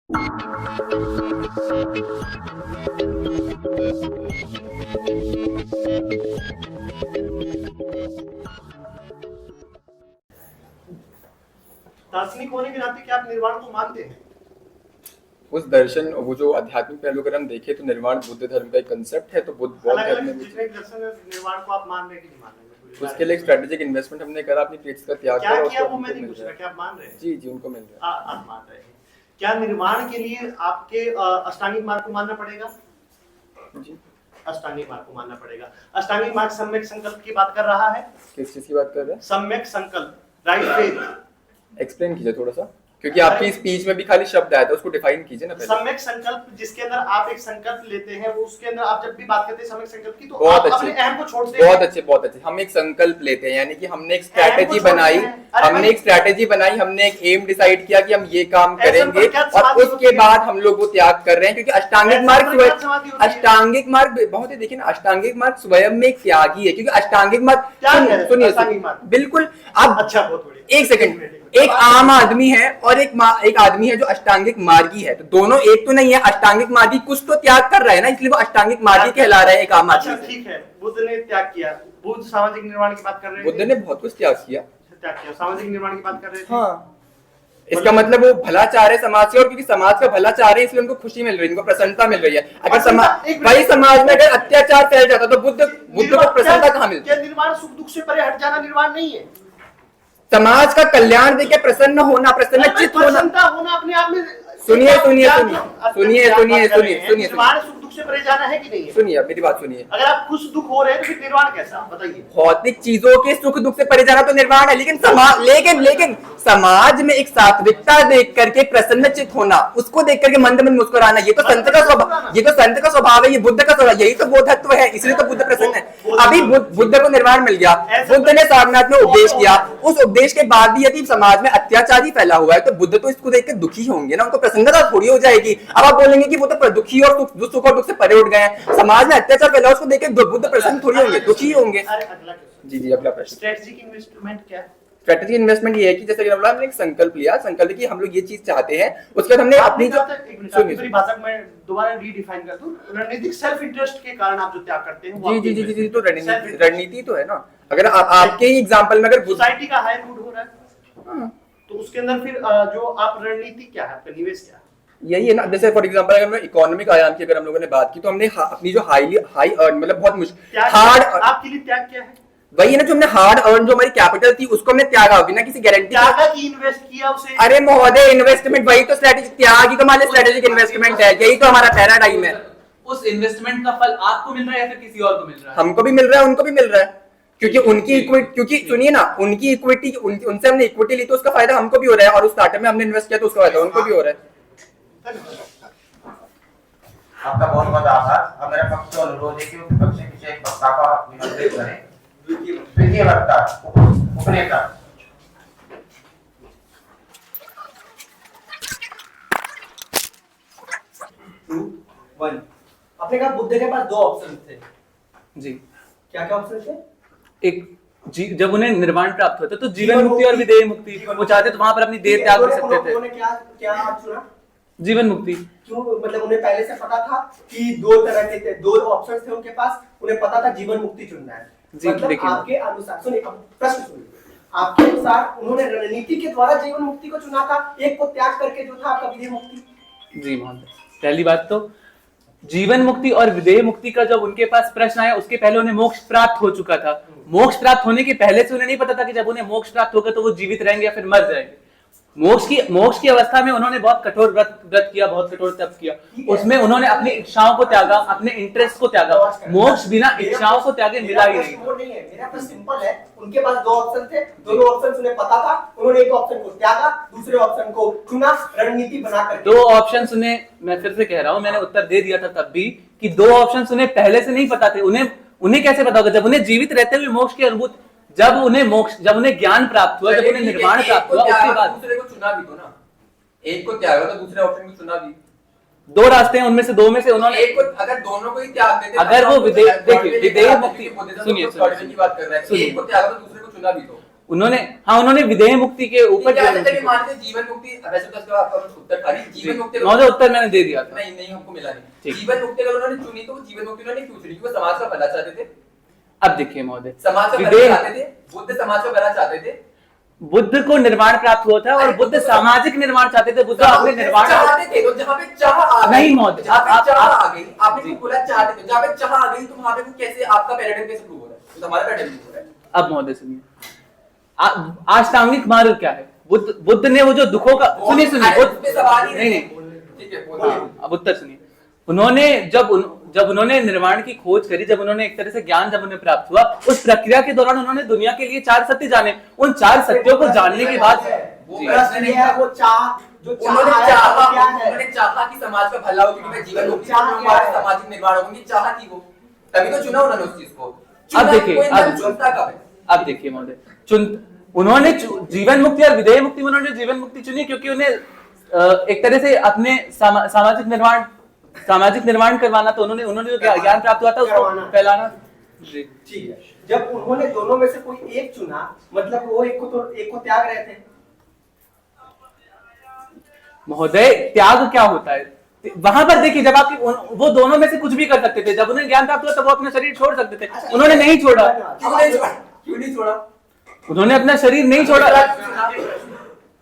दार्शनिक होने के नाते क्या आप निर्वाण को मानते हैं? उस दर्शन, वो जो आध्यात्मिक पहलू अगर हम देखें तो निर्वाण बुद्ध धर्म का एक कंसेप्ट है। तो बुद्ध बौद्ध धर्म में जितने दर्शन है, निर्वाण को आप मान रहे हैं कि नहीं मान रहे? उसके लिए स्ट्रेटेजिक इन्वेस्टमेंट हमने करा, अपनी ट्रेड्स का त्याग क्या करा। किया वो मैं नहीं पूछ रहा, क्या आप मान रहे हैं? जी जी, उनको मिल रहा है। आप मान रहे हैं। क्या निर्वाण के लिए आपके अष्टांगिक मार्ग को मानना पड़ेगा? जी, अष्टांगिक मार्ग को मानना पड़ेगा। अष्टांगिक मार्ग सम्यक संकल्प की बात कर रहा है। किस चीज की बात कर रहे हैं? सम्यक संकल्प, राइट फेथ। एक्सप्लेन कीजिए थोड़ा सा, क्योंकि आपकी स्पीच में भी खाली शब्द आया था, उसको डिफाइन कीजिए ना पहले। सम्यक संकल्प जिसके अंदर आप एक संकल्प लेते हैं, वो उसके अंदर आप जब भी बात करते हैं सम्यक संकल्प की, तो आप अपने अहम को छोड़ते हैं। बहुत अच्छे। हम एक संकल्प लेते हैं, यानी कि हमने एक स्ट्रैटेजी बनाई, हमने एक एम डिसाइड किया कि हम ये काम करेंगे, और उसके बाद हम लोग वो त्याग कर रहे हैं। क्योंकि अष्टांगिक मार्ग बहुत ही, देखिए ना, अष्टांगिक मार्ग स्वयं में एक त्यागी है। क्योंकि अष्टांगिक मार्ग, सुनिए बिल्कुल, आप अच्छा, एक सेकंड, एक आम आदमी है और एक आदमी है जो अष्टांगिक मार्गी है, तो दोनों एक तो नहीं है। अष्टांगिक मार्गी कुछ तो त्याग कर रहा है ना, इसलिए वो अष्टांगिक मार्गी कहला रहा है, एक आम आदमी। ठीक है, बुद्ध ने त्याग किया। बुद्ध सामाजिक निर्माण की बात कर रहे हैं। बुद्ध ने बहुत कुछ त्याग किया, सामाजिक निर्माण की बात कर रहे थे। हाँ, इसका मतलब वो भला चाह रहे समाज से, और क्योंकि समाज का भला चाह रहे हैं इसलिए उनको खुशी मिल रही है, उनको प्रसन्नता मिल रही है। अगर वही समाज में अगर अत्याचार फैल जाता तो बुद्ध को प्रसन्नता कहाँ मिलती? क्या निर्वाण सुख दुख से परे हट जाना निर्वाण नहीं है? समाज का कल्याण देके प्रसन्न होना, प्रसन्नचित्त होना अपने आप में। सुनिए, निर्वाण सुख दुख से परे जाना है कि नहीं है? सुनिए, मेरी बात सुनिए। अगर आप खुश दुख हो रहे हैं तो फिर निर्वाण कैसा, बताइए? भौतिक चीजों के सुख दुख से परे जाना तो निर्वाण है, लेकिन समाज में एक सात्विकता देख करके प्रसन्नचित्त होना, उसको देख करके मंद मंद मुस्कुराना, ये तो संत का स्वभाव है, ये बुद्ध का स्वभाव, यही तो बोधत्व है, इसलिए तो बुद्ध प्रसन्न है। अभी बुद्ध को निर्वाण मिल गया, बुद्ध ने सारनाथ में उपदेश किया, उस उपदेश के बाद भी यदि समाज में अत्याचार ही फैला हुआ है तो बुद्ध तो इसको देख कर दुखी होंगे ना, उनको प्रसन्नता थोड़ी हो जाएगी। अब आप बोलेंगे कि वो तो दुखी और सुख और दुख से परे उठ गए हैं, समाज में अत्याचार फैला, उसको देख कर बुद्ध प्रसन्न थोड़ी होंगे, दुखी होंगे। जी, अगला प्रश्न। स्ट्रेटेजिक इन्वेस्टमेंट क्या है? स्ट्रेटेजिक इन्वेस्टमेंट ये है कि जैसे कि हमने एक संकल्प लिया, संकल्प कि हम लोग ये चीज चाहते हैं, उसके बाद हमने अपनी जो भाषा में दोबारा रीडिफाइन कर दूं, रणनीतिक सेल्फ इंटरेस्ट के कारण आप जो त्याग करते हैं। जी, तो रणनीति तो है ना। अगर आपके ही एग्जांपल में अगर सोसाइटी का हाई मूड हो रहा है, तो उसके अंदर फिर जो आप रणनीति क्या है, आपका निवेश क्या है? यही है ना। जैसे फॉर एग्जांपल अगर मैं इकोनॉमिक आयाम की अगर हम लोगों ने बात की, तो हमने अपनी जो हाई अर्न, मतलब बहुत मुश्किल हार्ड, आपके लिए त्याग क्या है? वही है ना, जो हमने हार्ड अर्न, जो हमारी कैपिटल थी उसको हमने त्यागा, बिना किसी गारंटी की इन्वेस्ट किया उसे। अरे महोदय, इन्वेस्टमेंट वही तो स्ट्रेटेजिक त्याग ही तो हमारे स्ट्रेटेजिक इन्वेस्टमेंट है, यही तो हमारा पैराडाइम है। उस इन्वेस्टमेंट का फल आपको मिल रहा है या फिर किसी और को मिल रहा है? हमको भी मिल रहा है, उनको भी मिल रहा है, क्योंकि उनकी इक्विटी, क्योंकि सुनिए ना, उनकी इक्विटी, उनसे हमने इक्विटी ली तो उसका फायदा हमको भी हो रहा है, और उस स्टार्टअप में हमने इन्वेस्ट किया तो उसका फायदा उनको भी हो रहा है। आपका बहुत बहुत आभार। अब मेरा पक्ष से अनुरोध है कि विपक्ष के किसी एक वक्ता का निमंत्रित करें। द्वितीय वक्ता, उपनेता। आपने कहा बुद्ध के पास दो ऑप्शन थे। जी, क्या ऑप्शन थे? एक जब उन्हें निर्वाण प्राप्त होता तो जीवन मुक्ति और विदेह मुक्ति वो चाहते, तो वहां पर अपनी देह त्याग कर सकते थे। उन्होंने क्या चुना? जीवन मुक्ति। क्यों? मतलब उन्हें पहले से पता था कि दो तरह के थे, दो ऑप्शंस थे उनके पास, उन्हें पता था जीवन मुक्ति चुनना है। मतलब आपके अनुसार, सुनिए प्रश्न सुनिए, आपके अनुसार उन्होंने रणनीति के द्वारा जीवन मुक्ति को चुना था, एक को त्याग करके जो था आपका विदेह मुक्ति। जी महोदय, पहली बात तो जीवन मुक्ति और विदेह मुक्ति का जब उनके पास प्रश्न आया, उसके पहले उन्हें मोक्ष प्राप्त हो चुका था। मोक्ष प्राप्त होने के पहले से उन्हें नहीं पता था कि जब उन्हें मोक्ष प्राप्त होगा तो वो जीवित रहेंगे या फिर मर जाएंगे। मोक्ष की अवस्था में उन्होंने बहुत कठोर व्रत किया, बहुत कठोर तप किया, उसमें उन्होंने अपनी इच्छाओं को त्यागा, अपने इंटरेस्ट को त्यागा। मोक्ष बिना इच्छाओं को त्यागे मिला ही नहीं। मेरा प्रश्न सिंपल है, उनके पास दो ऑप्शन थे, दोनों ऑप्शन उन्हें पता था, उन्होंने एक ऑप्शन को त्यागा, दूसरे ऑप्शन को चुना, रणनीति बनाकर। दो ऑप्शन उन्हें, मैं फिर से कह रहा हूं, मैंने उत्तर दे दिया था तब भी कि दो ऑप्शन उन्हें पहले से नहीं पता थे। उन्हें कैसे पता होगा? जब उन्हें जीवित रहते हुए मोक्ष की अनुभूति, जब उन्हें ज्ञान प्राप्त हुआ, जब उन्हें निर्वाण प्राप्त हुआ, उसके बाद दूसरे को चुना भी तो ना, एक को त्यागा तो दूसरे ऑप्शन को चुना भी। दो रास्ते हैं, उनमें से दो में से उन्होंने एक को, अगर दोनों को ही त्याग देते, अगर वो विदेह मुक्ति, सुनिए की बात कर रहे हैं, एक को त्यागा तो दूसरे को चुना भी तो। उन्होंने विधेय मुक्ति के ऊपर जीवन मुक्ति, वैसे तो इसका आपका उत्तर खाली जीवन मुक्ति महोदय उत्तर मैंने दे दिया था। नहीं हमको मिला नहीं। जीवन मुक्ति अगर उन्होंने चुनी तो जीवन मुक्ति उन्होंने क्यों चुनी? क्योंकि समाज का भला चाहते थे। अब देखिए महोदय, समाज का भला चाहते थे, बुद्ध समाज का भला चाहते थे। बुद्ध को निर्वाण प्राप्त हुआ था और बुद्ध सामाजिक निर्माण चाहते थे। बुद्ध अपने निर्वाण चाहते थे, तो जहाँ पे चाह आ गई, नहीं महोदय, जहाँ पे चाह आ गई, आपने बोला चाहते थे, जहाँ पे चाह आ गई तो वहाँ पे वो कैसे आपका पैराडाइम कैसे प्रूव हो रहा है? तो हमारा पैराडाइम प्रूव हो रहा है। अब महोदय सुनिए, अष्टांगिक मार्ग क्या है? बुद्ध ने वो जो दुखों का सुनिए नहीं ठीक है, अब उत्तर सुनिए। उन्होंने जब उन्होंने निर्वाण की खोज करी, जब उन्होंने एक तरह से ज्ञान जब उन्हें प्राप्त हुआ, उस प्रक्रिया के दौरान उन्होंने दुनिया के लिए 4 सत्य जाने। उन 4 सत्यों को जानने के बाद उन्होंने चाहा कि समाज का भला हो, क्योंकि मैं जीवन मुक्ति हमारे सामाजिक निर्माण हो, उनकी चाह थी वो, तभी तो चुना उन्होंने उस चीज को। अब देखिए महोदय, उन्होंने जीवन मुक्ति और विधेय मुक्ति में उन्होंने जीवन मुक्ति चुनी क्योंकि उन्हें एक तरह से अपने सामाजिक निर्माण करवाना, तो उन्होंने जो ज्ञान प्राप्त हुआ था उसको फैलाना। ठीक है, जब उन्होंने दोनों में से कोई एक चुना, मतलब वो एक को त्याग रहे थे। महोदय त्याग क्या होता है? वहां पर देखिए, जब आपकी वो दोनों में से कुछ भी कर सकते थे। जब उन्हें ज्ञान प्राप्त हुआ तब वो अपना शरीर छोड़ सकते थे, उन्होंने नहीं छोड़ा। क्यों नहीं छोड़ा? उन्होंने अपना शरीर नहीं छोड़ा।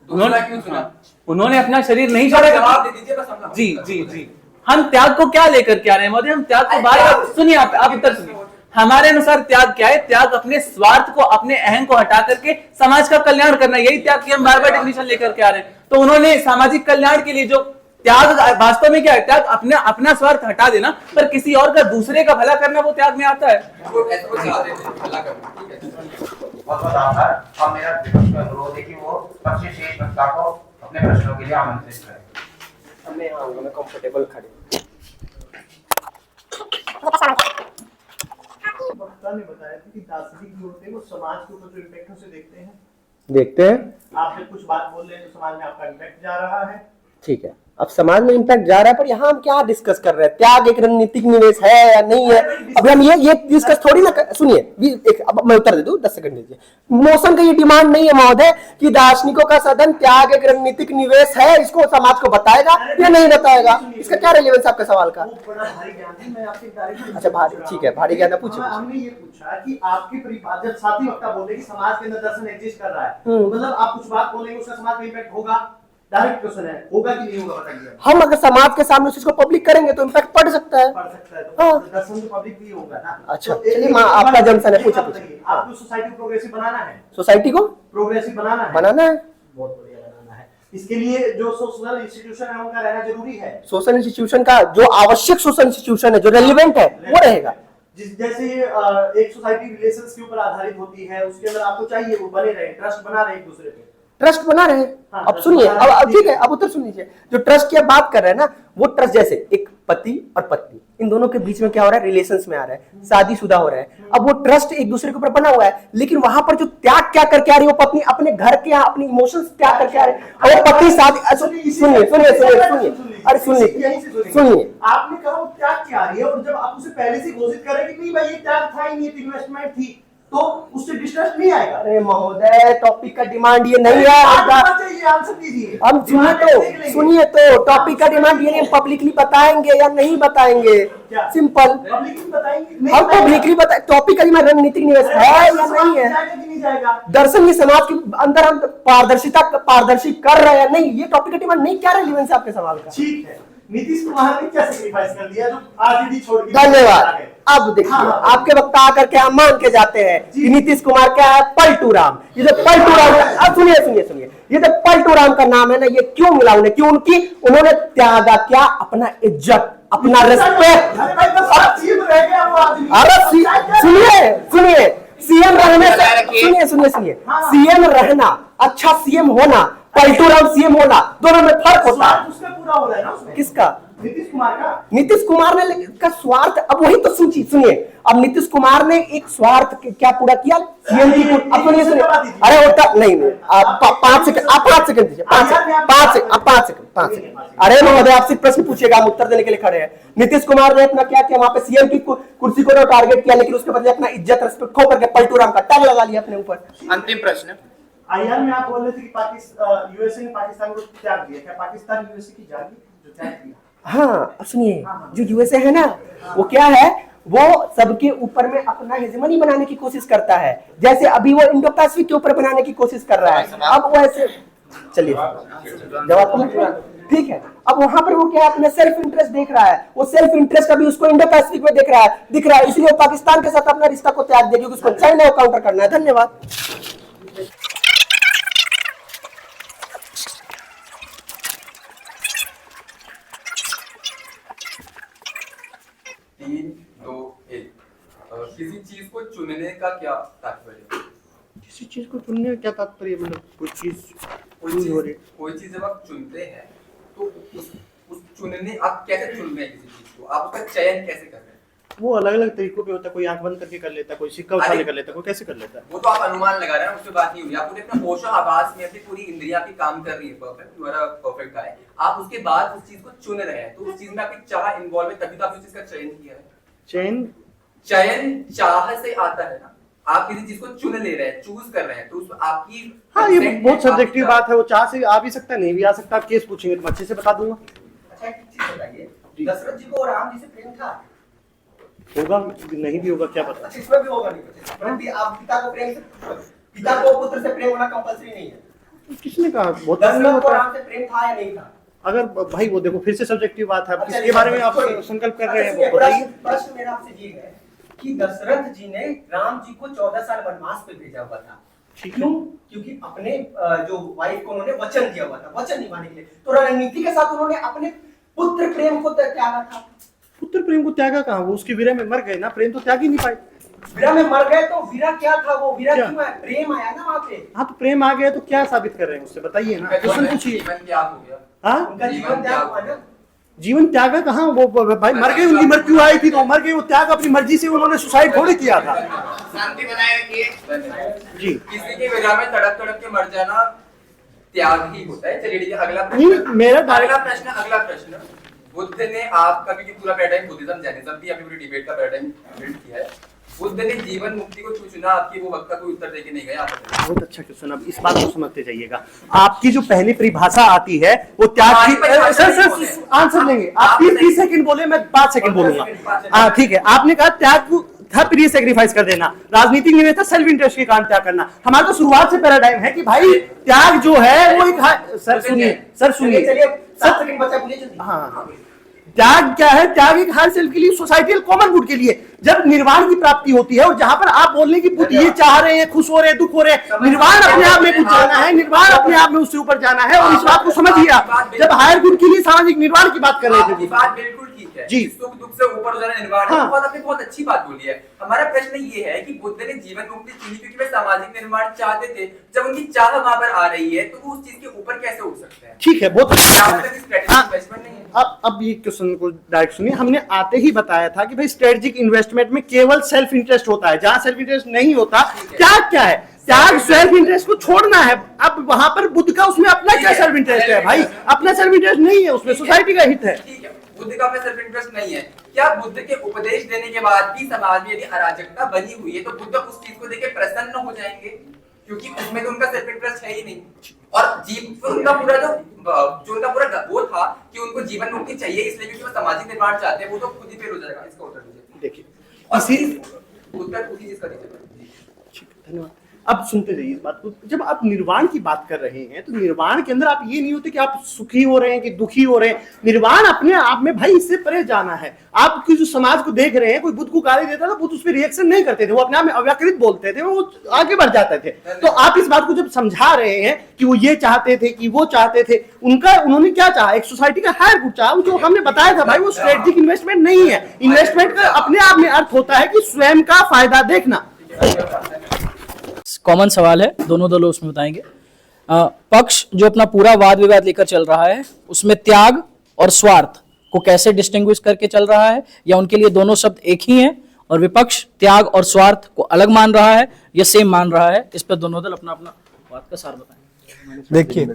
उन्होंने अपना शरीर नहीं छोड़ा। जवाब दे दीजिए बस हम। जी हम त्याग को क्या लेकर के आ रहे हैं महोदय? हम त्याग को बार सुनिए, आप उत्तर सुनिए। हमारे अनुसार त्याग क्या है? त्याग अपने स्वार्थ को, अपने अहम को हटा करके समाज का कल्याण करना, यही त्याग की हम बार बार डेफिनेशन लेकर के आ रहे हैं। तो उन्होंने सामाजिक कल्याण के लिए जो त्याग वास्तव में क्या है? त्याग अपना स्वार्थ हटा देना, पर किसी और का, दूसरे का भला करना, वो त्याग में आता है। बहुत आभार। अब मेरा विपक्ष का अनुरोध है कि वो पक्ष शेष वक्ता को अपने प्रश्नों के लिए आमंत्रित करें। मैं आऊंगा, मैं कंफर्टेबल खड़े। वक्ता ने बताया था कि दार्शनिक जो होते हैं वो समाज के ऊपर जो इम्पैक्ट है उसे देखते हैं। आप जब कुछ बात बोल रहे हैं तो समाज में आपका इम्पैक्ट जा रहा है। ठीक है, अब समाज में इम्पैक्ट जा रहा है, पर यहाँ हम क्या डिस्कस कर रहे हैं? त्याग एक रणनीतिक निवेश है या नहीं है? अभी हम ये डिस्कस थोड़ी ना सुनिए, अब मैं उत्तर दे दूं, 10 सेकंड दीजिए। मोशन का ये डिमांड नहीं है महोदय कि दार्शनिकों का सदन त्याग एक रणनीतिक निवेश है, इसको समाज को बताएगा या नहीं बताएगा? इसका क्या रेलेवेंस आपके सवाल का? अच्छा भारी, ठीक है, भारी ज्ञान पूछे। हमने ये पूछा कि आपकी परिभाषा, जब साथी वक्ता बोलते कि समाज के अंदर दर्शन एग्जिस्ट कर रहा है, मतलब आप कुछ बात बोलेंगे उसका समाज में इम्पैक्ट होगा? डायरेक्ट क्वेश्चन है, होगा कि नहीं होगा बताइए। हम अगर समाज के सामने उस चीज को पब्लिक करेंगे तो इम्पैक्ट पड़ सकता है। तो दर्शन तो पब्लिक भी होगा ना। अच्छा चलिए, आपका जंक्शन है, पूछो। आपको सोसाइटी को प्रोग्रेसिव बनाना है। सोसाइटी को प्रोग्रेसिव बनाना है। बहुत बढ़िया बनाना है। इसके लिए जो सोशल इंस्टीट्यूशन है उनका रहना जरूरी है। सोशल इंस्टीट्यूशन का जो आवश्यक सोशल इंस्टीट्यूशन है, जो रेलिवेंट है, वो रहेगा। जैसे एक सोसाइटी रिलेशंस के ऊपर आधारित होती है, उसके अंदर आपको चाहिए वो बने रहे, ट्रस्ट बना रहे एक दूसरे पे, ट्रस्ट बना रहे। अब सुनिए, अब ठीक है, अब उत्तर सुनिए। जो ट्रस्ट की बात कर रहे हैं ना, वो ट्रस्ट जैसे एक पति और पत्नी, इन दोनों के बीच में क्या हो रहा है? रिलेशंस में आ रहा है, शादीशुदा हो रहा है। अब वो ट्रस्ट एक दूसरे के ऊपर बना हुआ है, लेकिन वहां पर जो त्याग क्या करके आ रही है, वो पत्नी अपने घर के यहाँ अपनी इमोशंस त्याग करके आ रहे हैं, और वो पति शादी। सुनिए, अरे सुनिए, आपने कहा वो त्याग क्या आ रही है, और जब आप उसे पहले से घोषित करें कि नहीं भाई ये त्याग था ही नहीं, इन्वेस्टमेंट थी, तो उससे डिस्ट्रेस नहीं आएगा। अरे महोदय, टॉपिक का डिमांड ये नहीं है। आंसर दीजिए। हम सुनिए तो टॉपिक का डिमांड ये नहीं, पब्लिकली बताएंगे या नहीं बताएंगे? सिंपल, पब्लिकली बताएंगे। हम पब्लिकली बताए, टॉपिक का डिमांड रणनीतिक निवेश है या नहीं है? दर्शन ये समाज के अंदर हम पारदर्शी कर रहे हैं नहीं, ये टॉपिक का डिमांड नहीं। क्या रेलेवेंस है आपके सवाल का? ठीक है, नीतीश कुमार ने क्या सेक्रीफाइस कर दिया जो आरजेडी छोड़ के? धन्यवाद। अब देखिए, आपके वक्त आकर के हम मान के जाते हैं कि नीतीश कुमार क्या है? पलटू राम। ये जो पलटू राम, अब सुनिए, ये जो पलटू राम का नाम है ना, ये क्यों मिला उन्हें? क्यों? उन्होंने त्यागा क्या? अपना इज्जत, अपना रिस्पेक्ट। अरे सुनिए, सीएम रहने से, सुनिए, सीएम रहना, अच्छा सीएम होना पलटू राम सीएम होना, दोनों में फर्क होता है। उसमें पूरा हो रहा है ना उसमें। किसका? नीतीश कुमार का। नीतीश कुमार ने का स्वार्थ, अब वही तो सुनिए, अब नीतीश कुमार ने एक स्वार्थ क्या पूरा किया सीएम की, अपने सुनिए, अरे होता नहीं, आप 5 सेकंड, आप 5 सेकंड दीजिए, 5 सेकंड, अरे महोदय आप सिर्फ प्रश्न पूछिएगा, हम उत्तर देने के लिए खड़े हैं। नीतीश कुमार ने अपना क्या किया, वहां पे सीएम की कुर्सी को टारगेट किया, लेकिन उसके बदले अपना इज्जत रेस्पेक्ट खो करके पलटू राम का टैग लगा लिया अपने ऊपर। अंतिम प्रश्न, आईआर में आप बोल रहे थे कि पाकिस्तान यूएसए ने पाकिस्तान को त्याग दिया, क्या पाकिस्तान यूएसए की जागी जो त्याग किया? हाँ सुनिए, जो यूएसए है ना, वो क्या है, वो सबके ऊपर में अपना हेजेमनी बनाने की कोशिश करता है, जैसे अभी वो इंडो पैसिफिक के ऊपर बनाने की कोशिश कर रहा है। अब वो ऐसे, चलिए जवाब तो मैं, ठीक है, अब वहां पर वो क्या है, अपना सेल्फ इंटरेस्ट देख रहा है, वो सेल्फ इंटरेस्ट अभी उसको इंडो पैसिफिक में दिख रहा है, इसलिए वो पाकिस्तान के साथ अपना रिश्ता को त्याग दे, क्योंकि उसको चाइना को काउंटर करना है। धन्यवाद। 3, 2, 1। किसी चीज को चुनने का क्या तात्पर्य? किसी चीज को चुनने का क्या तात्पर्य, मतलब कोई चीज जब आप चुनते हैं तो उस चुनने, आप कैसे चुन रहे हैं किसी चीज को, आप उसका चयन कैसे कर रहे हैं? वो अलग अलग तरीकों पे होता है, कोई आंख बंद करके कर लेता है, कोई सिक्का उठा के कर लेता है, कोई कैसे कर लेता है। वो तो आप अनुमान लगा रहे हैं, उससे बात नहीं हुई। आपने अपना होशो आवाज में अपनी पूरी इंद्रियां आपकी काम कर रही है, perfect, you are a perfect guy. आप उसके बाद उस चीज को चुन रहे हैं, तो उस चीज में आपकी चाह इन्वॉल्व है, तभी तो आपने उस चीज का चयन किया है। चयन चाह से आता है ना, आप किसी चीज को चुन ले रहे हैं, चूज कर रहे हैं, तो उस आपकी, हाँ ये बहुत सब्जेक्टिव बात है, वो चाह से आ भी सकता, नहीं भी आ सकता। आप केस पूछेंगे तो अच्छे से बता दूंगा। अच्छा एक चीज बताइए, दशरथ जी को राम जी से प्रेम था? होगा, नहीं भी होगा, क्या पता। अच्छा इसमें भी होगा, नहीं भी आप पिता को प्रेम से, पिता को पुत्र से प्रेम होना कंपलसरी नहीं है। किसने कहा? बहुत दशरथ को राम से प्रेम था या नहीं था? अगर भाई वो देखो फिर से सब्जेक्टिव बात है, आप किसके बारे में आप संकल्प कर रहे हैं वो बताइए। बताइए। प्रश्न मेरा आपसे ये है कि दशरथ जी ने राम जी को 14 साल वनवास पे भेजा हुआ था, क्यों? क्योंकि अपने जो वाइफ को उन्होंने वचन दिया हुआ था, वचन निभाने के लिए, तो रणनीति के साथ उन्होंने अपने पुत्र प्रेम को त्यागा था। पुत्र प्रेम को त्यागा कहाँ, वो उसके विरह में मर गए ना, प्रेम तो त्याग ही नहीं पाए। विरह में मर गए तो विरह क्या था, वो विरह क्यों है? प्रेम आया ना वहाँ पे। हाँ तो प्रेम आ गया तो क्या साबित कर रहे हैं उससे, बताइए ना, क्वेश्चन पूछिए। जीवन त्याग हो गया, हाँ उनका जीवन त्याग हुआ ना। जीवन त्यागा कहाँ, वो भाई मर गए, उनकी मृत्यु आई थी तो मर गए, वो त्याग अपनी मर्जी से, उन्होंने सुसाइड थोड़ी किया था। शांति बनाए रखिए जी, किसी के विरह में तड़प तड़प के मर जाना त्याग ही होता है। चलिए ठीक है, अगला नहीं, प्रश्न, मेरा अगला प्रश्न। बुद्ध ने आपका, क्योंकि पूरा पैराडाइम बुद्धिज्म जैनिज्म भी अभी पूरी डिबेट का पैराडाइम बिल्ड किया है, बुद्ध ने जीवन मुक्ति को क्यों चुना? आपकी वो वक्त का कोई उत्तर देके नहीं गया। बहुत अच्छा क्वेश्चन। अब इस बात को समझते जाइएगा, आपकी जो पहली परिभाषा आती है वो त्याग की, सर आंसर लेंगे आप। 30 सेकंड बोले, मैं 5 सेकंड बोलूंगा। हाँ ठीक है, आपने कहा त्याग था प्रिय सेक्रीफाइस कर देना, राजनीतिक नहीं था सेल्फ इंटरेस्ट के कारण त्याग करना। हमारा तो शुरुआत से पैराडाइम है कि भाई त्याग जो है वो एक, सर सुनिए, सर सुनिए, 7 सेकंड बचा, बोलिए जल्दी। हाँ, त्याग क्या है? त्याग एक हायर सेल्फ के लिए, सोसाइटल कॉमन गुड के लिए, जब निर्वाण की प्राप्ति होती है। और जहां पर आप बोल रहे हैं कि बुद्ध ये चाह रहे हैं, खुश हो रहे हैं, दुख हो रहे हैं, निर्वाण अपने आप में कुछ जाना है, निर्वाण अपने आप में उससे ऊपर जाना है। और इस बात को समझिए आप, जब हायर गुड के लिए सामाजिक निर्वाण की बात कर रहे थे, बात बिल्कुल ठीक है जी, सुख दुख से ऊपर हो जाना निर्वाण है, आपने बहुत अच्छी बात बोली है। हमारा प्रश्न ये है कि बुद्ध ने जीवन मुक्ति चुनी क्योंकि वे सामाजिक निर्माण चाहते थे। जब उनकी चाह वहां पर आ रही है तो वो उस चीज के ऊपर कैसे उठ सकते हैं? ठीक है, बहुत इन्वेस्टमेंट नहीं है। अब ये क्वेश्चन को डायरेक्ट सुनिए। हमने आते ही बताया था कि भाई स्ट्रेटेजिक इन्वेस्टमेंट में केवल सेल्फ इंटरेस्ट होता है, जहां सेल्फ इंटरेस्ट नहीं होता। त्याग क्या है? त्याग सेल्फ इंटरेस्ट को छोड़ना है। अब वहां पर बुद्ध का उसमें अपना क्या सेल्फ इंटरेस्ट है? भाई अपना सेल्फ इंटरेस्ट नहीं है, उसमें सोसाइटी का हित है। ठीक है, बुद्ध का अपना सेल्फ इंटरेस्ट नहीं है। क्या बुद्ध के उपदेश देने के बाद भी समाज में यदि अराजकता बनी हुई है तो बुद्ध उस चीज को देख के प्रसन्न हो जाएंगे? क्योंकि उसमें तो उनका सेल्फ इंटरेस्ट है ही नहीं। और उनका पूरा जो उनका पूरा वो था कि उनको जीवन मुक्ति चाहिए इसलिए क्योंकि वो सामाजिक निर्माण चाहते हैं, वो तो खुद ही फेल हो जाएगा। इसका उत्तर दीजिए। देखिए, उत्तर उसी चीज का दीजिए। धन्यवाद। अब सुनते जाइए इस बात को। जब आप निर्वाण की बात कर रहे हैं तो निर्वाण के अंदर आप ये नहीं होते कि आप सुखी हो रहे हैं कि दुखी हो रहे हैं। निर्वाण अपने आप में भाई इससे परे जाना है। आप जो समाज को देख रहे हैं, कोई बुद्ध को गाली देता था, बुद्ध उस पर रिएक्शन नहीं करते थे, वो अपने आप में अव्याकृत बोलते थे, वो आगे बढ़ जाते थे। तो आप इस बात को जब समझा रहे हैं कि वो ये चाहते थे कि वो चाहते थे, उन्होंने क्या चाहा? एक सोसाइटी का हायर गुड चाहा। जो हमने बताया था भाई, वो स्ट्रेटेजिक इन्वेस्टमेंट नहीं है। इन्वेस्टमेंट का अपने आप में अर्थ होता है कि स्वयं का फायदा देखना। कॉमन सवाल है, दोनों दलों उसमें बताएंगे। पक्ष जो अपना पूरा वाद विवाद लेकर चल रहा है उसमें त्याग और स्वार्थ को कैसे डिस्टिंग्विश करके चल रहा है, या उनके लिए दोनों शब्द एक ही हैं और विपक्ष त्याग और स्वार्थ को अलग मान रहा है या सेम मान रहा है? इस पर दोनों दल अपना अपना बात का सार बताएं। देखिए,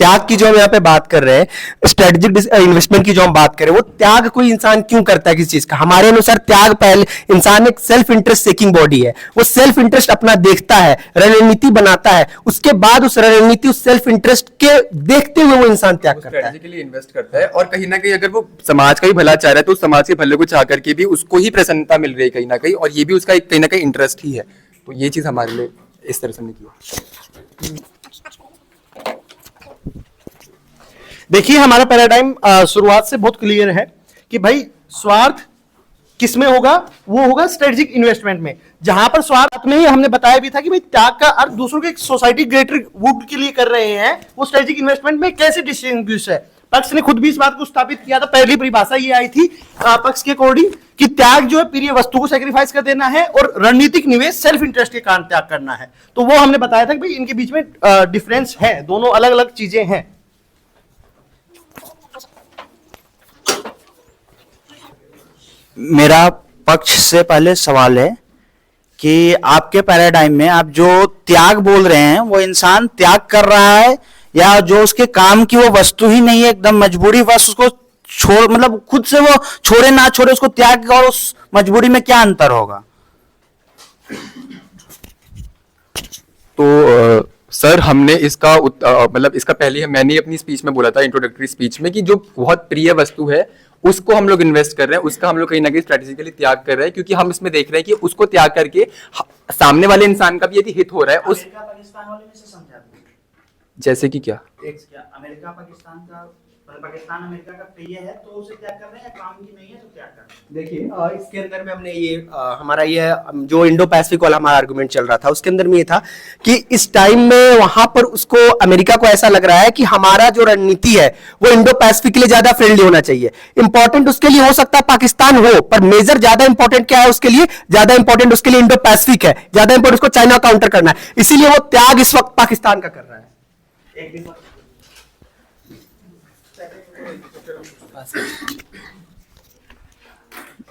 त्याग की जो हम यहाँ पे बात कर रहे हैं, स्ट्रेटेजिक इन्वेस्टमेंट की जो हम बात कर रहे हैं, वो त्याग कोई इंसान क्यों करता है किसी चीज का? हमारे अनुसार त्याग पहले, इंसान एक सेल्फ इंटरेस्ट सेकिंग बॉडी है, वो सेल्फ इंटरेस्ट अपना देखता है, रणनीति बनाता है, उसके बाद उस रणनीति, उस सेल्फ इंटरेस्ट के देखते हुए वो इंसान त्याग करता है, स्ट्रेटजी के लिए इन्वेस्ट करता है। और कहीं ना कहीं अगर वो समाज का भी भला चाह रहा है तो उस समाज के भले को चाह करके भी उसको ही प्रसन्नता मिल रही है कहीं ना कहीं, और ये भी उसका एक कहीं ना कहीं इंटरेस्ट ही है। तो ये चीज हमारे लिए इस तरह से नहीं किया। देखिए, हमारा पैराडाइम शुरुआत से बहुत क्लियर है कि भाई स्वार्थ किसमें होगा? वो होगा स्ट्रेटेजिक इन्वेस्टमेंट में। जहां पर स्वार्थ में ही हमने बताया भी था कि भाई त्याग का अर्थ दूसरों के सोसाइटी ग्रेटर गुड के लिए कर रहे हैं, वो स्ट्रेटेजिक इन्वेस्टमेंट में कैसे डिस्टिंग्विश है? पक्ष ने खुद भी इस बात को स्थापित किया था। पहली परिभाषा ये आई थी पक्ष के अकॉर्डिंग कि त्याग जो है प्रिय वस्तु को सेक्रीफाइस कर देना है और रणनीतिक निवेश सेल्फ इंटरेस्ट के कारण त्याग करना है। तो वो हमने बताया था कि भाई इनके बीच में डिफरेंस है, दोनों अलग अलग चीजें हैं। मेरा पक्ष से पहले सवाल है कि आपके पैराडाइम में आप जो त्याग बोल रहे हैं वो इंसान त्याग कर रहा है, या जो उसके काम की वो वस्तु ही नहीं है, एकदम मजबूरी बस उसको छोड़, मतलब खुद से वो छोड़े ना छोड़े उसको त्याग, और उस मजबूरी में क्या अंतर होगा? तो सर, हमने इसका मतलब इसका पहले मैंने अपनी स्पीच में बोला था, इंट्रोडक्टरी स्पीच में, कि जो बहुत प्रिय वस्तु है उसको हम लोग इन्वेस्ट कर रहे हैं, उसका हम लोग कहीं ना कहीं स्ट्रेटेजिकली त्याग कर रहे हैं, क्योंकि हम इसमें देख रहे हैं कि उसको त्याग करके सामने वाले इंसान का भी यदि हित हो रहा है उस अमेरिका पाकिस्तान वाले में से समझा दो। जैसे कि क्या अमेरिका पाकिस्तान का, पाकिस्तान अमेरिका का प्रिय है तो उसे त्याग कर रहे हैं, या काम की नहीं है तो त्याग कर रहे हैं? देखिए, इसके अंदर में हमने ये हमारा ये जो इंडो पैसिफिक वाला हमारा आर्गुमेंट चल रहा था, उसके अंदर में ये था कि इस टाइम में वहां पर उसको, अमेरिका को ऐसा लग रहा है कि हमारा जो रणनीति है वो इंडो पैसिफिक के लिए ज्यादा फ्रेंडली होना चाहिए। इंपॉर्टेंट उसके लिए हो सकता है पाकिस्तान हो, पर मेजर ज्यादा इंपॉर्टेंट क्या है उसके लिए? ज्यादा इंपॉर्टेंट उसके लिए इंडो पैसिफिक है, ज्यादा इंपॉर्टेंट उसको चाइना काउंटर करना है, इसीलिए वो त्याग इस वक्त पाकिस्तान का कर रहा है।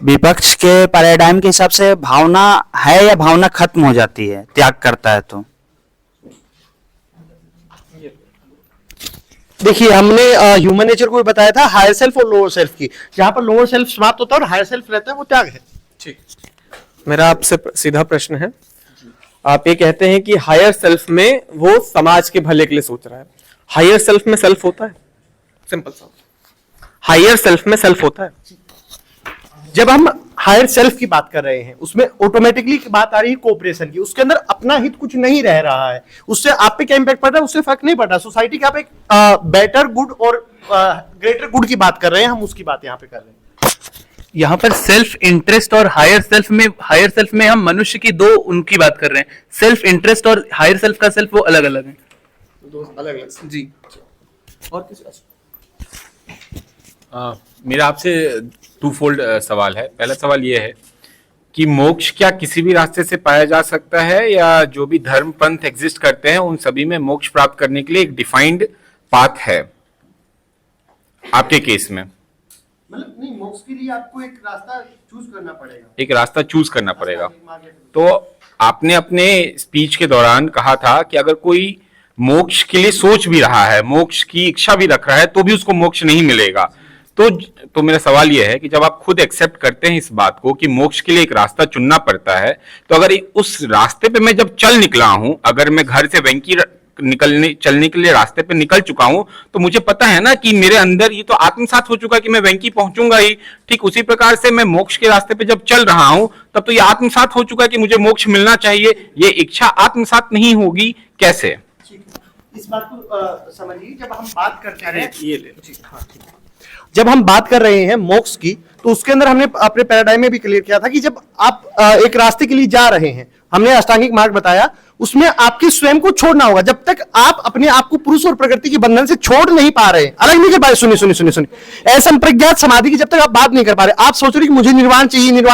विपक्ष के पैराडाइम के हिसाब से भावना है या भावना खत्म हो जाती है त्याग करता है तो? देखिए, हमने ह्यूमन नेचर को भी बताया था, हायर सेल्फ और लोअर सेल्फ की। जहां पर लोअर सेल्फ समाप्त होता है और हायर सेल्फ रहता है, वो त्याग है। ठीक, मेरा आपसे सीधा प्रश्न है। आप ये कहते हैं कि हायर सेल्फ में वो समाज के भले के लिए सोच रहा है। हायर सेल्फ में सेल्फ होता है? सिंपल सा, हायर सेल्फ में सेल्फ होता है? जब हम हायर सेल्फ की बात कर रहे हैं उसमें ऑटोमेटिकली बात आ रही है कोऑपरेशन की। उसके अंदर अपना हित कुछ नहीं रह रहा है, उससे आप पे क्या इंपैक्ट पड़ रहा है? उससे फर्क नहीं पड़ रहा। सोसाइटी के आप एक बेटर गुड और ग्रेटर गुड की बात कर रहे हैं, हम उसकी बात यहाँ पे कर रहे हैं। यहाँ पर सेल्फ इंटरेस्ट और हायर सेल्फ में हम मनुष्य की दो उनकी बात कर रहे हैं। सेल्फ इंटरेस्ट और हायर सेल्फ का सेल्फ वो अलग अलग है, दो अलग अलग। जी। और किसी मेरा आपसे टू फोल्ड सवाल है। पहला सवाल यह है कि मोक्ष क्या किसी भी रास्ते से पाया जा सकता है, या जो भी धर्म पंथ एग्जिस्ट करते हैं उन सभी में मोक्ष प्राप्त करने के लिए एक डिफाइंड पाथ है आपके केस में? मतलब नहीं, मोक्ष के लिए आपको एक रास्ता चूज करना पड़ेगा, एक रास्ता चूज करना पड़ेगा। तो आपने अपने स्पीच के दौरान कहा था कि अगर कोई मोक्ष के लिए सोच भी रहा है, मोक्ष की इच्छा भी रख रहा है, तो भी उसको मोक्ष नहीं मिलेगा। तो मेरा सवाल यह है कि जब आप खुद एक्सेप्ट करते हैं इस बात को कि मोक्ष के लिए एक रास्ता चुनना पड़ता है, तो अगर उस रास्ते पे मैं जब चल निकला हूं, अगर मैं घर से वेंकी चलने के लिए रास्ते पे निकल चुका हूं, तो मुझे पता है ना कि मेरे अंदर ये तो आत्मसात हो चुका कि मैं वेंकी पहुंचूंगा ही। ठीक उसी प्रकार से मैं मोक्ष के रास्ते पे जब चल रहा हूं, तब तो ये आत्मसात हो चुका कि मुझे मोक्ष मिलना चाहिए। ये इच्छा आत्मसात नहीं होगी कैसे? इस बात को समझिए। जब हम बात करते हैं, ये ले जब हम बात कर रहे हैं मोक्ष की, तो उसके अंदर हमने अपने पैराडाइम में भी क्लियर किया था कि जब आप एक रास्ते के लिए जा रहे हैं, हमने अष्टांगिक मार्ग बताया, उसमें आपके स्वयं को छोड़ना होगा। जब तक आप अपने आप को पुरुष और प्रकृति के बंधन से छोड़ नहीं पा रहे, अलग नहीं कर पा रहे, सुनिए, असंप्रज्ञात समाधि की जब तक आप बात नहीं कर पा रहे, आप सोच रहे कि मुझे निर्वाण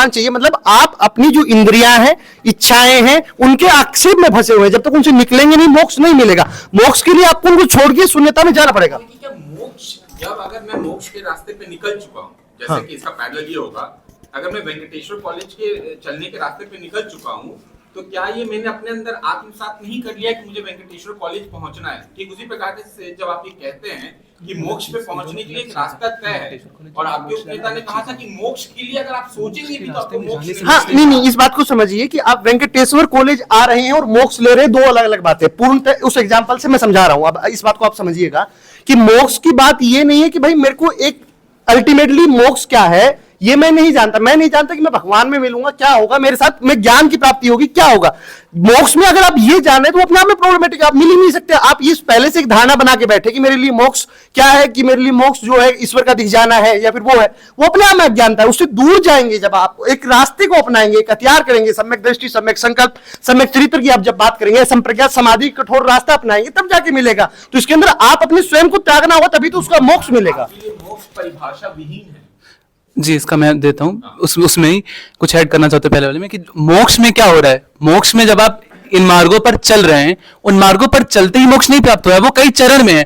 चाहिए, मतलब आप अपनी जो इंद्रियां हैं, इच्छाएं हैं, उनके आक्षेप में फंसे हुए हैं। जब तक उनसे निकलेंगे नहीं, मोक्ष नहीं मिलेगा। मोक्ष के लिए आपको उनको छोड़ के शून्यता में जाना पड़ेगा। मोक्ष, जब अगर मैं मोक्ष के रास्ते पे निकल चुका हूँ, जैसे कि इसका पैरेलल ये होगा, अगर मैं वेंकटेश्वर कॉलेज के चलने के रास्ते पे निकल चुका हूँ, तो क्या ये मैंने अपने अंदर आत्मसात नहीं कर लिया कि मुझे वेंकटेश्वर कॉलेज पहुंचना है? ठीक उसी प्रकार से जब आप ये कहते हैं कि मोक्ष पे पहुंचने के लिए एक रास्ता तय है, और आपके उपनेता ने कहा था कि मोक्ष के लिए अगर आप सोचेंगे भी तो आपको मोक्ष हाँ, नहीं, इस बात को समझिए कि आप वेंकटेश्वर कॉलेज आ रहे हैं और मोक्ष ले रहे हैं, दो अलग अलग बातें। पूर्णतः उस एग्जांपल से मैं समझा रहा हूं। अब इस बात को आप समझिएगा कि मोक्ष की बात ये नहीं है कि भाई मेरे को एक अल्टीमेटली मोक्ष क्या है ये मैं नहीं जानता कि मैं भगवान में मिलूंगा, क्या होगा मेरे साथ, मैं ज्ञान की प्राप्ति होगी, क्या होगा मोक्ष में। अगर आप ये जाने तो अपने आप में प्रॉब्लमेटिक, आप मिल ही नहीं सकते। आप ये पहले से एक धारणा बना के बैठे कि मेरे लिए मोक्ष क्या है, कि मेरे लिए मोक्ष जो है ईश्वर का दिख जाना है या फिर वो है, वो अपने आप में अज्ञानता है। उससे दूर जाएंगे जब आप एक रास्ते को अपनाएंगे, एक हथियार करेंगे, सम्यक दृष्टि, सम्यक संकल्प, सम्यक चरित्र की आप जब बात करेंगे, संप्रज्ञात समाधि, कठोर रास्ता अपनाएंगे, तब जाके मिलेगा। तो इसके अंदर आप अपने स्वयं को त्यागना होगा, तभी तो उसका मोक्ष मिलेगा। मोक्ष परिभाषा विहीन है। जी, इसका मैं देता हूँ, उसमें ही कुछ ऐड करना चाहते पहले वाले में, कि मोक्ष में क्या हो रहा है। मोक्ष में जब आप इन मार्गों पर चल रहे हैं, उन मार्गों पर चलते ही मोक्ष नहीं प्राप्त हुआ है, वो कई चरण में है।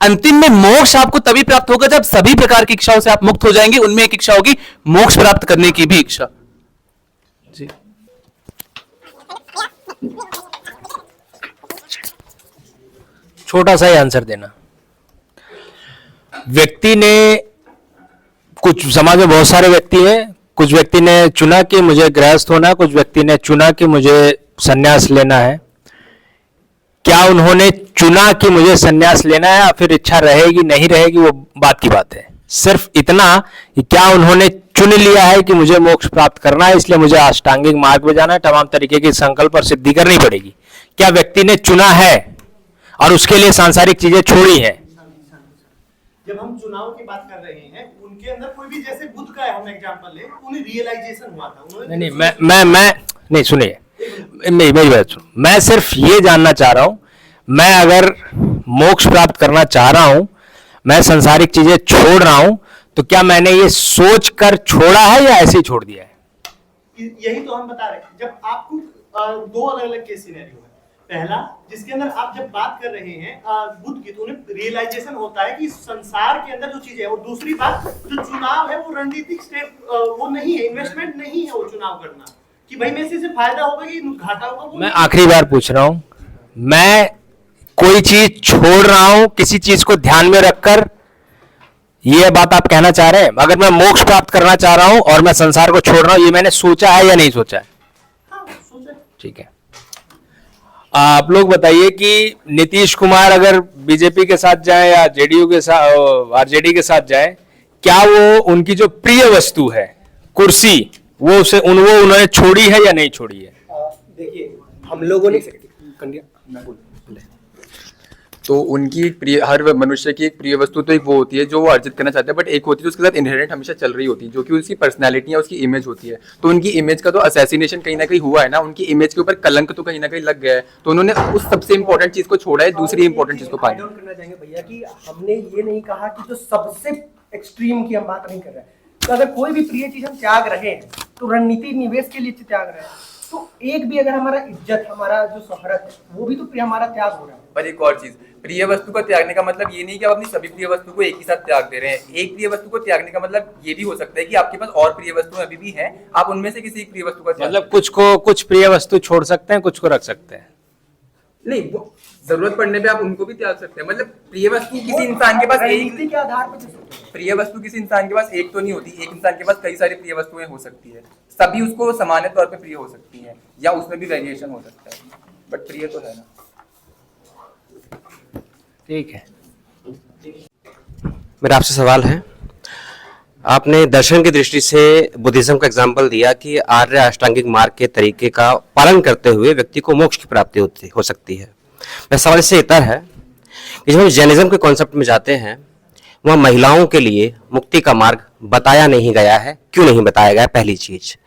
अंतिम में मोक्ष आपको तभी प्राप्त होगा जब सभी प्रकार की इच्छाओं से आप मुक्त हो जाएंगे। उनमें एक इच्छा होगी मोक्ष प्राप्त करने की भी इच्छा। जी, छोटा सा ही आंसर देना। व्यक्ति ने, कुछ समाज में बहुत सारे व्यक्ति हैं, कुछ व्यक्ति ने चुना कि मुझे गृहस्थ होना है, कुछ व्यक्ति ने चुना कि मुझे सन्यास लेना है। क्या उन्होंने चुना कि मुझे सन्यास लेना है, या फिर इच्छा रहेगी नहीं रहेगी वो बात की बात है। सिर्फ इतना कि क्या उन्होंने चुन लिया है कि मुझे मोक्ष प्राप्त करना है, इसलिए मुझे अष्टांगिक मार्ग में जाना है, तमाम तरीके की संकल्प और सिद्धि करनी पड़ेगी। क्या व्यक्ति ने चुना है और उसके लिए सांसारिक चीजें छोड़ी हैं? जब हम चुनाव की बात कर रहे हैं, उनके अंदर कोई भी, जैसे बुद्ध का हम एग्जांपल ले, उन्हें रियलाइजेशन हुआ था, उन्होंने मैं नहीं, सुनिए, मेरी बात सुनो। मैं सिर्फ ये जानना चाह रहा हूं, मैं अगर मोक्ष प्राप्त करना चाह रहा हूं, मैं सांसारिक चीजें छोड़ रहा हूं, तो क्या मैंने ये सोच कर छोड़ा है या ऐसे ही छोड़ दिया है? यही तो हम बता रहे हैं। जब आपको दो अलग अलग केस सिनेरियो है। पहला, जिसके अंदर आप जब बात कर रहे हैं बुद्ध की, तो उन्हें रियलाइजेशन होता है कि संसार के अंदर जो चीज है, और दूसरी बात जो चुनाव है वो रणनीतिक स्टेप वो नहीं है, इन्वेस्टमेंट नहीं है वो चुनाव करना कि भाई मेरे से फायदा होगा कि घाटा होगा। मैं आखिरी बार पूछ रहा हूं, मैं कोई चीज छोड़ रहा हूं किसी चीज को ध्यान में रखकर, ये बात आप कहना चाह रहे हैं? अगर मैं मोक्ष प्राप्त करना चाह रहा हूं और मैं संसार को छोड़ रहा हूं, ये मैंने सोचा है या नहीं सोचा है? ठीक है। आप लोग बताइए कि नीतीश कुमार अगर बीजेपी के साथ जाए या जेडीयू के साथ, आरजेडी के साथ जाए, क्या वो उनकी जो प्रिय वस्तु है कुर्सी, वो उन्होंने छोड़ी है या नहीं छोड़ी है? देखिए, हम लोगों ने तो उनकी एक प्रिय, हर मनुष्य की एक प्रिय वस्तु तो एक वो होती है जो वो अर्जित करना चाहते हैं, बट एक होती है उसके साथ इनहेरेंट हमेशा चल रही होती है, जो कि उसकी पर्सनैलिटी या उसकी इमेज होती है। तो उनकी इमेज का तो असैसिनेशन कहीं ना कहीं हुआ है ना, उनकी इमेज के ऊपर कलंक तो कहीं ना कहीं लग गया है, तो उन्होंने उस सबसे इंपॉर्टेंट चीज को छोड़ा है, दूसरी इंपॉर्टेंट चीज को पाया। करना चाहेंगे भैया कि हमने ये नहीं कहा कि जो सबसे एक्सट्रीम की हम बात नहीं कर रहे हैं। तो अगर कोई भी प्रिय चीज हम त्याग रहे हैं तो रणनीति निवेश के लिए त्याग रहे हैं, तो एक भी अगर हमारा इज्जत, हमारा जो शोहरत है, वो भी तो हमारा त्याग हो रहा है। पर एक और चीज, प्रिय वस्तु को त्यागने का मतलब ये नहीं कि आप अपनी सभी प्रिय वस्तु को एक ही साथ त्याग दे रहे हैं। एक प्रिय वस्तु को त्यागने का मतलब ये भी हो सकता है कि आपके पास और प्रिय वस्तु अभी भी है, आप उनमें से किसी एक प्रिय वस्तु का मतलब कुछ प्रिय वस्तु छोड़ सकते हैं, कुछ को रख सकते हैं। नहीं, वो जरूरत पड़ने पे आप उनको भी त्याग सकते हैं। मतलब प्रिय वस्तु किसी इंसान के पास एक के आधार पर प्रिय वस्तु किसी इंसान के पास एक तो नहीं होती, एक इंसान के पास कई सारी प्रिय वस्तुएं हो सकती है, सभी उसको सामान्य तौर पे प्रिय हो सकती हैं, या उसमें भी वेरिएशन हो सकता है, बट प्रिय तो है ना। ठीक है, मेरा आपसे सवाल है, आपने दर्शन की दृष्टि से बुद्धिज्म का एग्जाम्पल दिया कि आर्य अष्टांगिक मार्ग के तरीके का पालन करते हुए व्यक्ति को मोक्ष की प्राप्ति हो सकती है। मेरा सवाल इससे इतर है कि जब हम जैनिज्म के कॉन्सेप्ट में जाते हैं, वह महिलाओं के लिए मुक्ति का मार्ग बताया नहीं गया है। क्यों नहीं बताया गया? पहली चीज,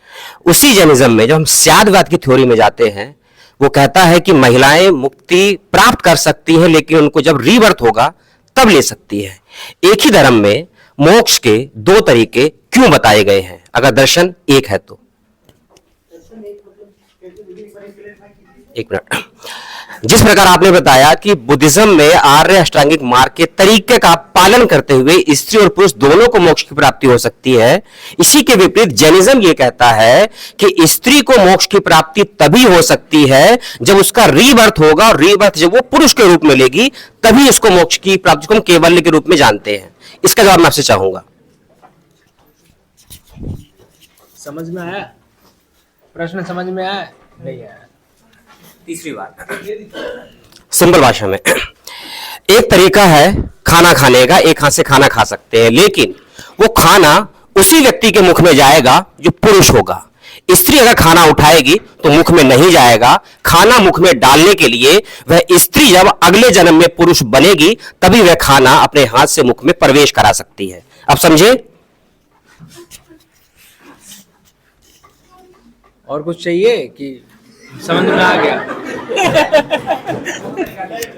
उसी जैनिज्म में जब हम स्यादवाद की थ्योरी में जाते हैं, वो कहता है कि महिलाएं मुक्ति प्राप्त कर सकती हैं, लेकिन उनको जब रीबर्थ होगा तब ले सकती है। एक ही धर्म में मोक्ष के दो तरीके क्यों बताए गए हैं, अगर दर्शन एक है तो? एक मिनट। जिस प्रकार आपने बताया कि बुद्धिज्म में आर्य अष्टांगिक मार्ग के तरीके का पालन करते हुए स्त्री और पुरुष दोनों को मोक्ष की प्राप्ति हो सकती है, इसी के विपरीत जैनिज्म ये कहता है कि स्त्री को मोक्ष की प्राप्ति तभी हो सकती है जब उसका रीबर्थ होगा, और रीबर्थ जब वो पुरुष के रूप में लेगी तभी उसको मोक्ष की प्राप्ति को हम केवल्य के रूप में जानते हैं। इसका जवाब मैं आपसे चाहूंगा। समझ में आया? प्रश्न समझ में आया? नहीं आया? तीसरी बात, सिंपल भाषा में, एक तरीका है खाना खाने का, एक हाथ से खाना खा सकते हैं, लेकिन वो खाना उसी व्यक्ति के मुख में जाएगा जो पुरुष होगा। स्त्री अगर खाना उठाएगी तो मुख में नहीं जाएगा। खाना मुख में डालने के लिए वह स्त्री जब अगले जन्म में पुरुष बनेगी तभी वह खाना अपने हाथ से मुख में प्रवेश करा सकती है। अब समझे? और कुछ चाहिए कि समझ में आ गया?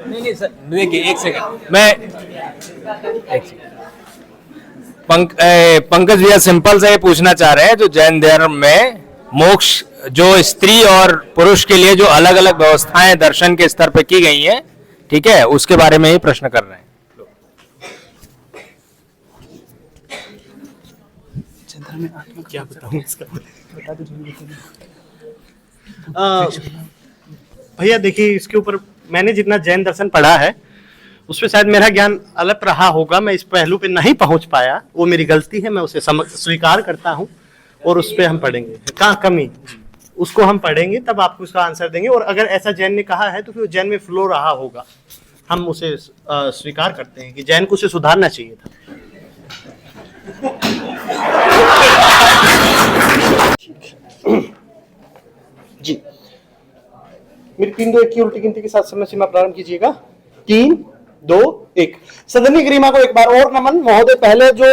नहीं सर, देखिए एक सेकंड, मैं पंकज भैया सिंपल से ये पूछना चाह रहे हैं, जो जैन धर्म में मोक्ष जो स्त्री और पुरुष के लिए जो अलग अलग व्यवस्थाएं दर्शन के स्तर पे की गई हैं, ठीक है, उसके बारे में ही प्रश्न कर रहे हैं। क्या बताऊं इसका? भैया देखिए, इसके ऊपर मैंने जितना जैन दर्शन पढ़ा है उसमें शायद मेरा ज्ञान अलग रहा होगा, मैं इस पहलू पे नहीं पहुंच पाया, वो मेरी गलती है, मैं उसे स्वीकार करता हूं, और उस पे हम पढ़ेंगे कहाँ कमी, उसको हम पढ़ेंगे तब आपको उसका आंसर देंगे। और अगर ऐसा जैन ने कहा है तो फिर जैन में फ्लो रहा होगा, हम उसे स्वीकार करते हैं कि जैन को उसे सुधारना चाहिए था। जी, मेरी 3 2 1 की उल्टी गिनती के साथ समय सीमा प्रारंभ कीजिएगा। 3 2 1। सदनी गरिमा को एक बार और नमन। महोदय, पहले जो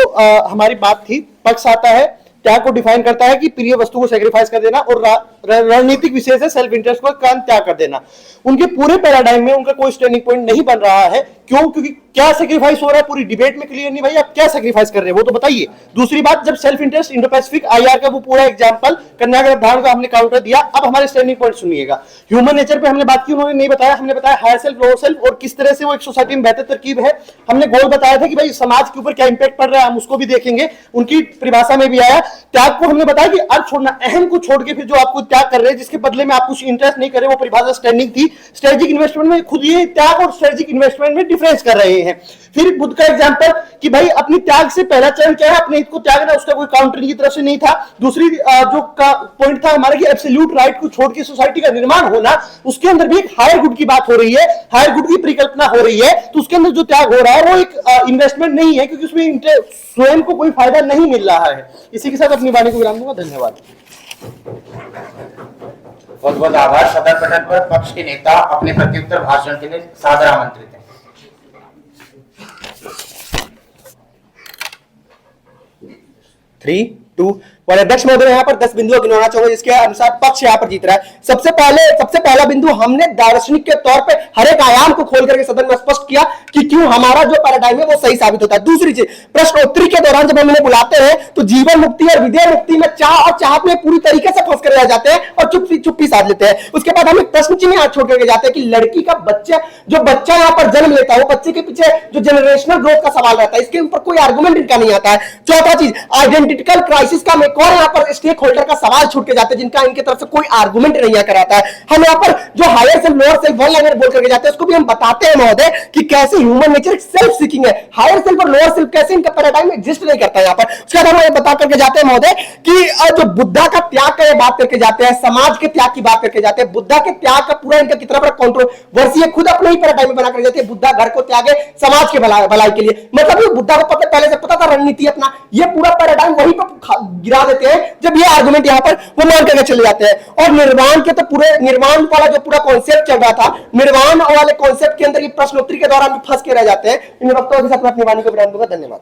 हमारी बात थी, पक्ष आता है, त्याग को डिफाइन करता है कि प्रिय वस्तु को सैक्रिफाइस कर देना, और रणनीतिक विशेष है सेल्फ इंटरेस्ट को कारण त्याग कर देना। उनके पूरे पैराडाइम में उनका कोई स्टैंडिंग पॉइंट नहीं बन रहा है। क्यों? क्योंकि क्या सैक्रिफाइस हो रहा है पूरी डिबेट में क्लियर नहीं भाई, आप क्या सैक्रिफाइस कर रहे हैं वो तो बताइए। दूसरी बात, जब self interest, Indo Pacific, IR का वो पूरा एग्जांपल, कन्यागर अवधारणा का हमने काउंटर दिया। अब हमारे स्टैंडिंग पॉइंट सुनिएगा। ह्यूमन नेचर पे हमने बात की, उन्होंने नहीं बताया, हमने बताया हायर सेल्फ, लोअर सेल्फ, और किस तरह से वो एक सोसाइटी में बेहतर तरकीब है। हमने गोल बताया था कि भाई समाज के ऊपर क्या इंपैक्ट पड़ रहा है, हम उसको भी देखेंगे, उनकी परिभाषा में भी आया। त्याग को हमने बताया कि अर्थ छोड़ना, अहम को छोड़ के फिर जो आपको त्याग कर रहे हैं, जिसके बदले में आप कुछ इंटरेस्ट नहीं कर रहे, वो परिभाषा स्टैंडिंग थी। स्ट्रेटेजिक इन्वेस्टमेंट में खुद ये त्याग और स्ट्रेटेजिक इन्वेस्टमेंट में डिफरेंस कर रहे हैं। फिर बुद्ध का एग्जांपल कि भाई अपनी त्याग से पहला चरण क्या है, अपने हित को त्यागना, उसका कोई काउंटर की तरफ से नहीं था। दूसरी जो पॉइंट था हमारा कि एब्सोल्यूट राइट को छोड़ के सोसाइटी का निर्माण होना, उसके अंदर भी एक हायर गुड की बात हो रही है, हायर गुड की परिकल्पना हो रही है, तो उसके अंदर जो त्याग हो रहा है वो एक इन्वेस्टमेंट नहीं है, क्योंकि उसमें स्वयं को कोई फायदा नहीं मिल रहा है। इसी के साथ अपनी वाणी को विराम दूंगा। धन्यवाद। बहुत बहुत आभार। सदर पटल पर पक्ष के नेता अपने प्रत्युत्तर भाषण के लिए सादर आमंत्रित है। 3 2 और अध्यक्ष महोदय यहाँ पर 10 बिंदुओं गिनवाना चाहूंगा जिसके अनुसार पक्ष यहाँ पर जीत रहा है। सबसे पहला बिंदु, हमने दार्शनिक के तौर पे हर एक आयाम को खोल करके सदन में स्पष्ट किया कि क्यों हमारा जो पैराडाइम है वो सही साबित होता है। दूसरी चीज, प्रश्नोत्तरी के दौरान जब हम इन्हें बुलाते हैं तो जीवन मुक्ति और विदेह मुक्ति में चाह और चाहत में पूरी तरीके से फंस कर रह जाते हैं और चुप्पी साध लेते हैं। उसके बाद हम एक प्रश्न चिन्ह छोड़ करके जाते हैं कि लड़की का बच्चा, जो बच्चा यहाँ पर जन्म लेता है, वो बच्चे के पीछे जो जनरेशनल ग्रोथ का सवाल रहता है, इसके ऊपर कोई आर्गुमेंट इनका नहीं आता है। चौथा चीज, आइडेंटिकल क्राइसिस का एक और यहाँ पर स्टेक होल्डर का सवाल छूट के जाते हैं, जिनका इनके तरफ से कोई आर्गुमेंट नहीं आकर आता है। हम यहाँ पर जो higher self, lower self, one liner बोल करके जाते हैं, उसको भी हम बताते हैं महोदय कि कैसे ह्यूमन नेचर सेल्फ सीकिंग है। हायर सेल्फ और लोअर सेल्फ कैसे इनका पैराडाइम एग्जिस्ट नहीं करता है यहाँ पर। उसके बाद हम ये बता करके जाते हैं महोदय कि जो बुद्धा का त्याग का बात करके जाते हैं, समाज के त्याग की बात करके जाते हैं, बुद्धा के त्याग का पूरा इनका कितना बड़ा कंट्रोवर्सी है, खुद अपने ही पैराडाइम में बना कर जाते हैं। बुद्धा घर को त्यागे समाज के भलाई के लिए, मतलब ये बुद्धा को पहले से पता था रणनीति अपना, ये पूरा पैराडाइम वहीं पर गिरा देते हैं, जब ये आर्गुमेंट यहाँ पर वो मान करके चले जाते हैं। और निर्वाण के तो पूरे निर्वाण वाला जो पूरा कॉन्सेप्ट चल रहा था, निर्वाण वाले कॉन्सेप्ट के अंदर ये प्रश्नोत्तरी के दौरान फंस के रह जाते हैं। इन वक्तों के साथ मैं अपनी वाणी को विराम दूंगा। धन्यवाद।